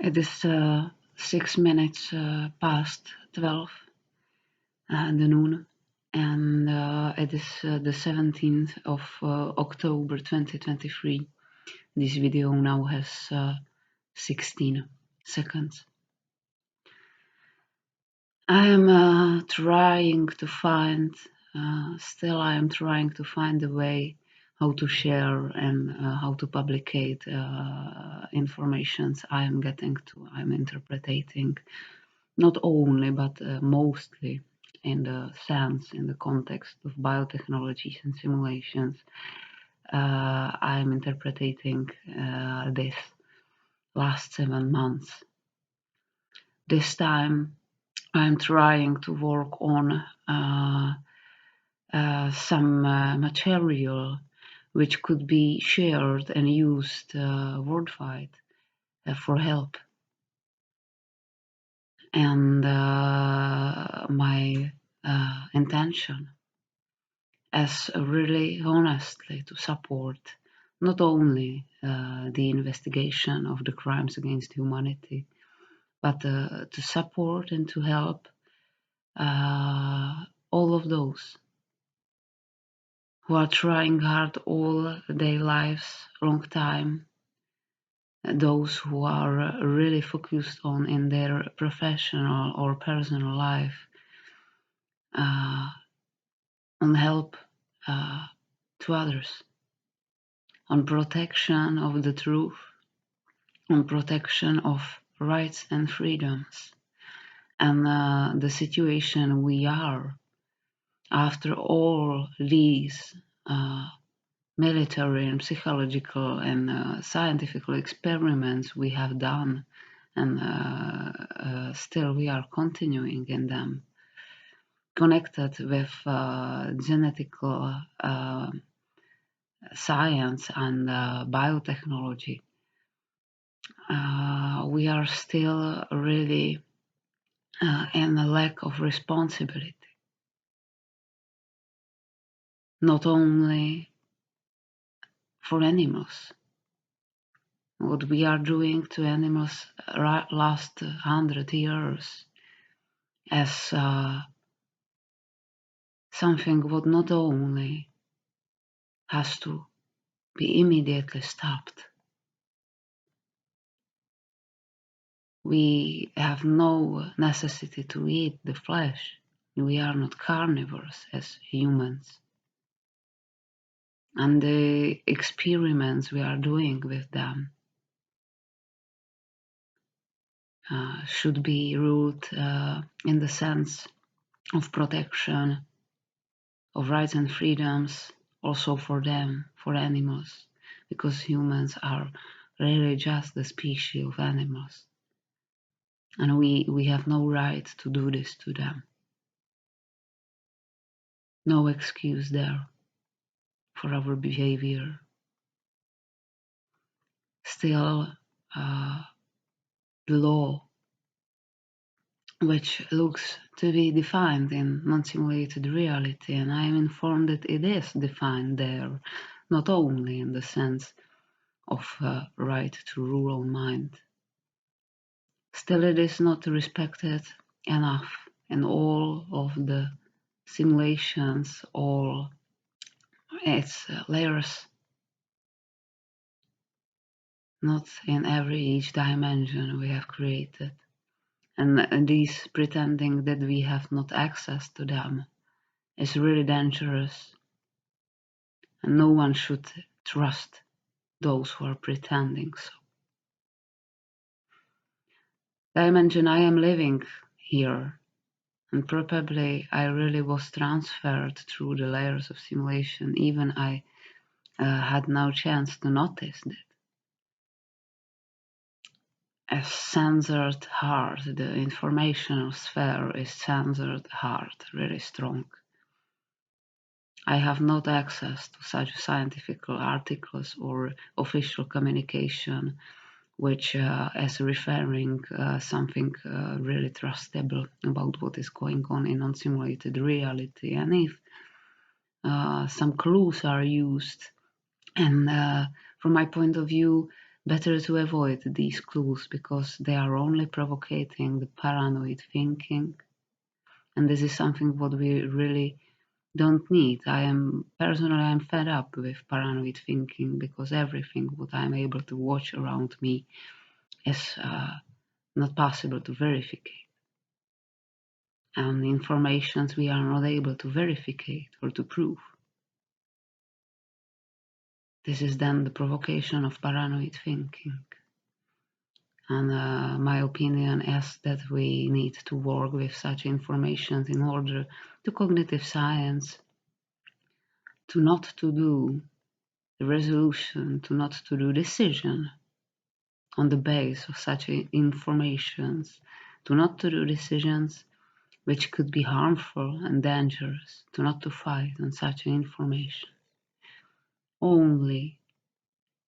It is 6 minutes past 12 the noon, and it is the 17th of October 2023. This video now has 16 seconds. I am trying to find, still I am trying to find a way how to share and how to publicate informations I am getting to, I'm interpreting, not only, but mostly in the sense, in the context of biotechnologies and simulations. I'm interpreting this last 7 months. This time I'm trying to work on some material which could be shared and used worldwide for help. And my intention is really honestly to support not only the investigation of the crimes against humanity, but to support and to help all of those who are trying hard all their lives, long time, those who are really focused on in their professional or personal life, on help to others, on protection of the truth, on protection of rights and freedoms. And the situation we are after all these military and psychological and scientific experiments we have done, and still we are continuing in them, connected with genetical science and biotechnology. We are still really in a lack of responsibility, not only for animals. What we are doing to animals last 100 years as something what not only has to be immediately stopped. We have no necessity to eat the flesh. We are not carnivores as humans. And the experiments we are doing with them should be ruled in the sense of protection of rights and freedoms also for them, for animals, because humans are really just the species of animals. And we have no right to do this to them. No excuse there for our behavior. Still, the law, which looks to be defined in non-simulated reality, and I am informed that it is defined there, not only in the sense of right to rule on mind. Still, it is not respected enough in all of the simulations, all its layers, not in each dimension we have created. And this pretending that we have not access to them is really dangerous. And no one should trust those who are pretending so. Dimension I am living here, and probably I really was transferred through the layers of simulation, even I had no chance to notice that. As censored hard, the informational sphere is censored hard, really strong. I have not access to such scientific articles or official communication which is referring something really trustable about what is going on in non-simulated reality. And if some clues are used, and from my point of view, Better to avoid these clues because they are only provoking the paranoid thinking. And this is something what we really don't need. I'm fed up with paranoid thinking because everything what I'm able to watch around me is not possible to verify. And informations we are not able to verify or to prove. This is then the provocation of paranoid thinking. And my opinion is that we need to work with such information in order to cognitive science to not to do the resolution, to not to do decision on the base of such informations, to not to do decisions which could be harmful and dangerous, to not to fight on such information. Only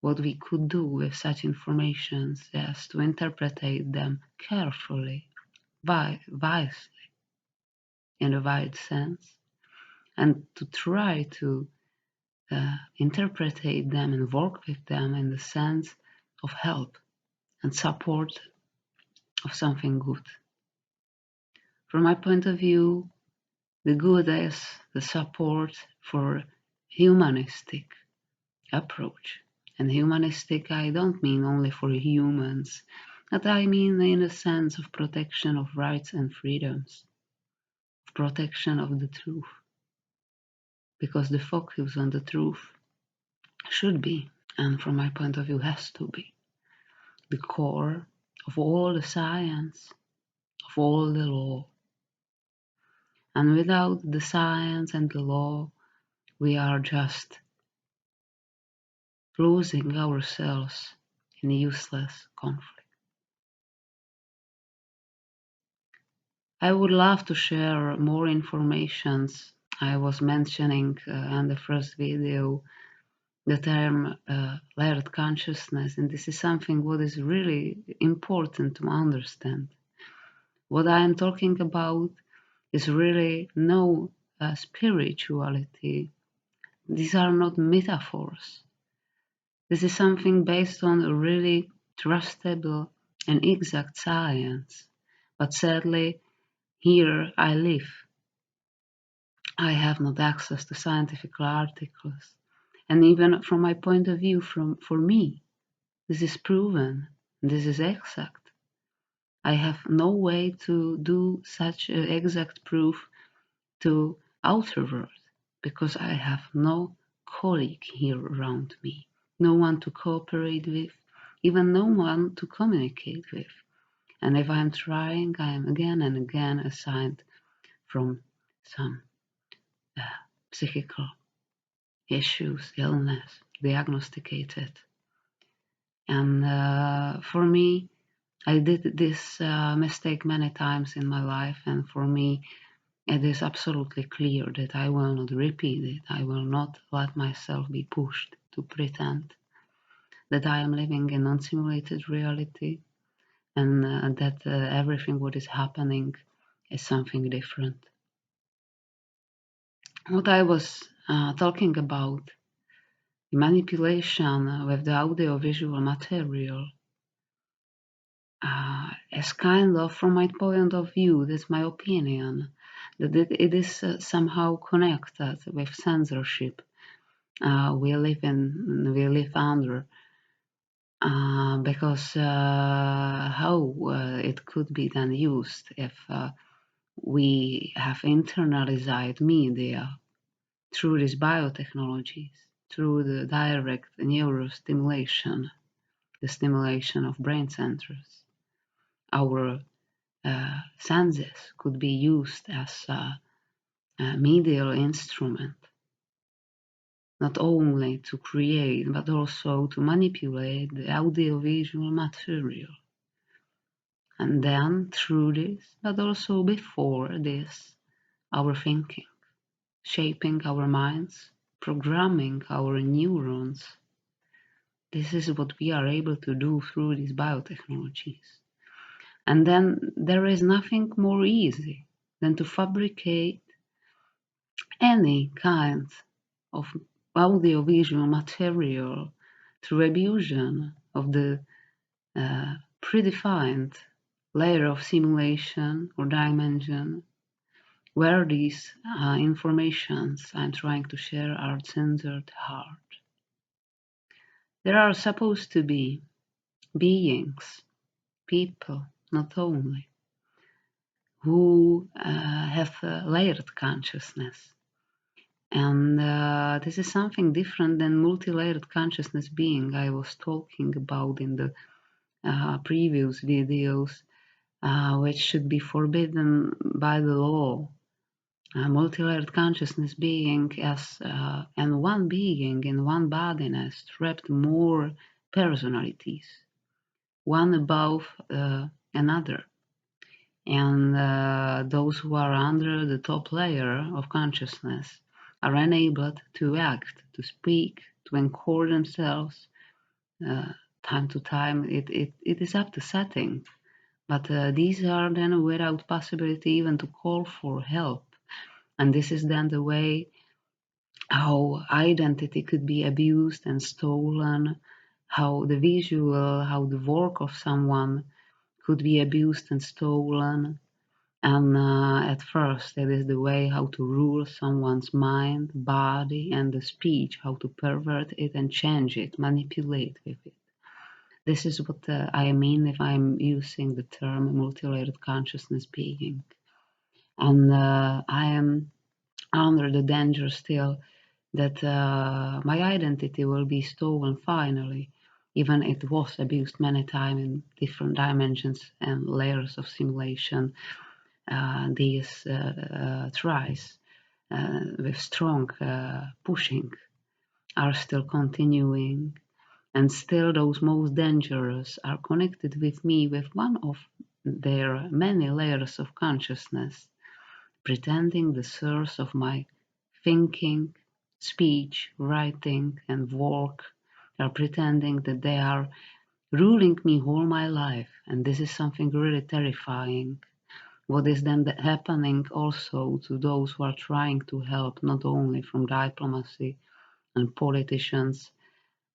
what we could do with such informations is to interpret them carefully, wisely, in a wide sense, and to try to interpret them and work with them in the sense of help and support of something good. From my point of view, the good is the support for humanistic approach. And humanistic, I don't mean only for humans, but I mean in the sense of protection of rights and freedoms, of protection of the truth. Because the focus on the truth should be, and from my point of view has to be, the core of all the science, of all the law. And without the science and the law, we are just losing ourselves in useless conflict. I would love to share more informations. I was mentioning in the first video the term layered consciousness, and this is something what is really important to understand. What I am talking about is really no spirituality. These are not metaphors. This is something based on a really trustable and exact science. But sadly, here I live. I have not access to scientific articles. And even from my point of view, for me, this is proven. This is exact. I have no way to do such exact proof to outer world because I have no colleague here around me, no one to cooperate with, even no one to communicate with. And if I'm trying, I am again and again assigned from some psychical issues, illness, diagnosticated. And for me, I did this mistake many times in my life, and for me, it is absolutely clear that I will not repeat it. I will not let myself be pushed to pretend that I am living in non-simulated reality and that everything what is happening is something different. What I was talking about, manipulation with the audio-visual material, is kind of, from my point of view, that's my opinion, that it is somehow connected with censorship we live under, because how it could be then used if we have internalized media through these biotechnologies, through the direct neurostimulation, the stimulation of brain centers. Our senses could be used as a medial instrument, not only to create, but also to manipulate the audiovisual material. And then through this, but also before this, our thinking, shaping our minds, programming our neurons. This is what we are able to do through these biotechnologies. And then there is nothing more easy than to fabricate any kind of audiovisual material through abusion, of the predefined layer of simulation or dimension where these informations I'm trying to share are centered hard. There are supposed to be beings, people, not only, who have layered consciousness. And this is something different than multi-layered consciousness being I was talking about in the previous videos, which should be forbidden by the law. Multi-layered consciousness being as and one being in one bodiness trapped more personalities, one above another. And those who are under the top layer of consciousness are enabled to act, to speak, to encore themselves. Time to time, it is up to setting, but these are then without possibility even to call for help. And this is then the way how identity could be abused and stolen, how the visual, how the work of someone could be abused and stolen. And at first, it is the way how to rule someone's mind, body, and the speech, how to pervert it and change it, manipulate with it. This is what I mean if I'm using the term multi-layered consciousness being. And I am under the danger still that my identity will be stolen finally, even it was abused many times in different dimensions and layers of simulation. These tries with strong pushing are still continuing, and still those most dangerous are connected with me with one of their many layers of consciousness, pretending the source of my thinking, speech, writing, and work. They are pretending that they are ruling me all my life, and this is something really terrifying. What is then happening also to those who are trying to help, not only from diplomacy and politicians,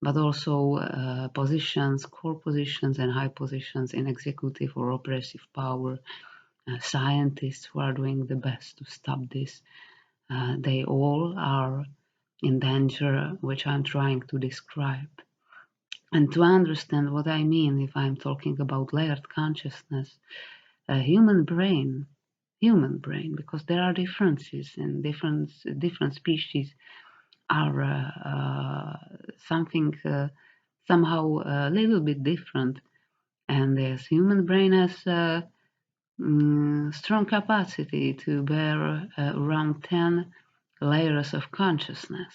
but also positions, core positions, and high positions in executive or oppressive power, scientists who are doing the best to stop this. They all are in danger, which I'm trying to describe. And to understand what I mean if I'm talking about layered consciousness, a human brain, because there are differences in different species are something somehow a little bit different. And this human brain has strong capacity to bear around 10 layers of consciousness.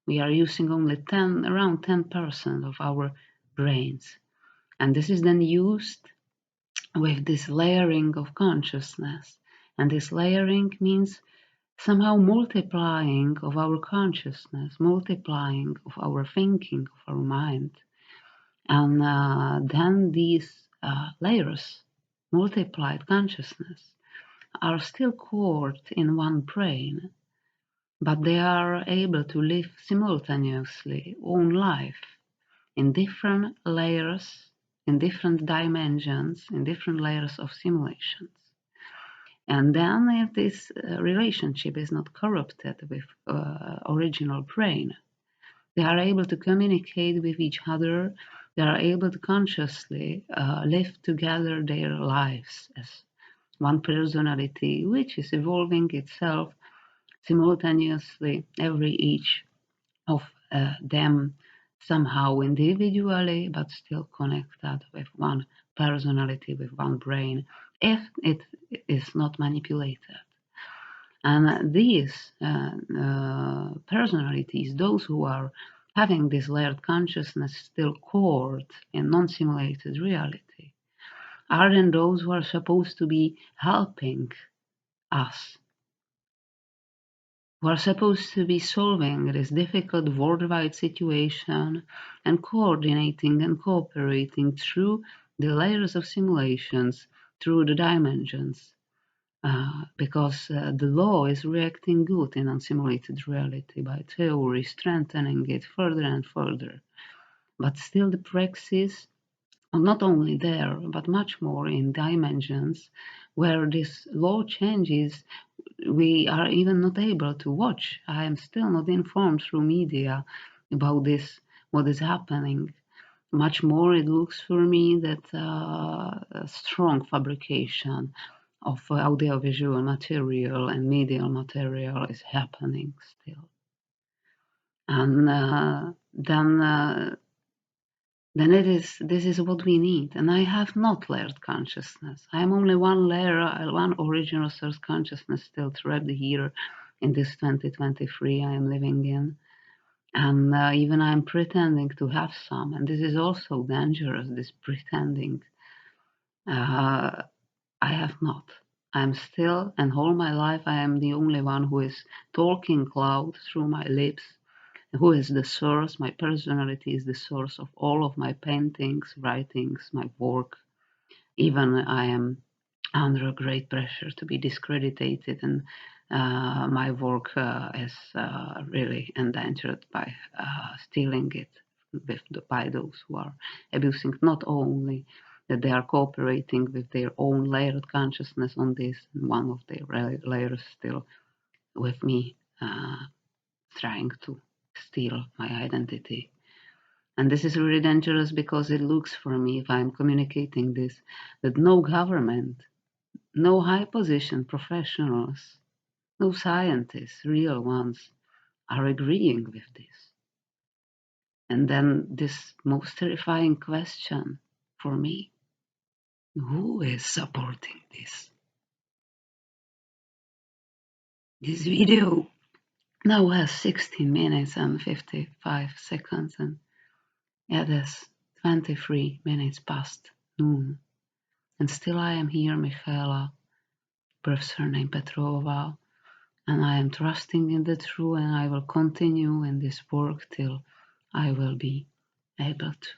We are using only around 10% of our brains. And this is then used with this layering of consciousness. And this layering means somehow multiplying of our consciousness, multiplying of our thinking, of our mind. And then these layers, multiplied consciousness, are still caught in one brain, but they are able to live simultaneously own life in different layers, in different dimensions, in different layers of simulations. And then if this relationship is not corrupted with original brain, they are able to communicate with each other. They are able to consciously live together their lives as one personality, which is evolving itself simultaneously, every each of them somehow individually, but still connected with one personality, with one brain, if it is not manipulated. And these personalities, those who are having this layered consciousness still caught in non-simulated reality, are then those who are supposed to be helping us, who are supposed to be solving this difficult worldwide situation and coordinating and cooperating through the layers of simulations, through the dimensions, because the law is reacting good in unsimulated reality by theory, strengthening it further and further. but still the praxis, not only there, but much more in dimensions where this law changes, we are even not able to watch. I am still not informed through media about this, what is happening. Much more it looks for me that a strong fabrication of audiovisual material and medial material is happening still. And then this is what we need. And I have not layered consciousness. I am only one layer, one original source consciousness still trapped here in this 2023 I am living in. And even I'm pretending to have some. And this is also dangerous, this pretending. I have not. I'm still, and all my life, I am the only one who is talking loud through my lips. Who is the source? My personality is the source of all of my paintings, writings, my work. Even I am under great pressure to be discredited, and my work is really endangered by stealing it by those who are abusing. Not only that they are cooperating with their own layered consciousness on this, and one of their layers still with me, trying to steal my identity. And this is really dangerous because it looks for me, if I'm communicating this, that no government, no high position professionals, no scientists, real ones, are agreeing with this. And then this most terrifying question for me, who is supporting this? This video now has 16 minutes and 55 seconds, and it is 23 minutes past noon. And still I am here, Michaela, birth surname Petrova, and I am trusting in the truth, and I will continue in this work till I will be able to.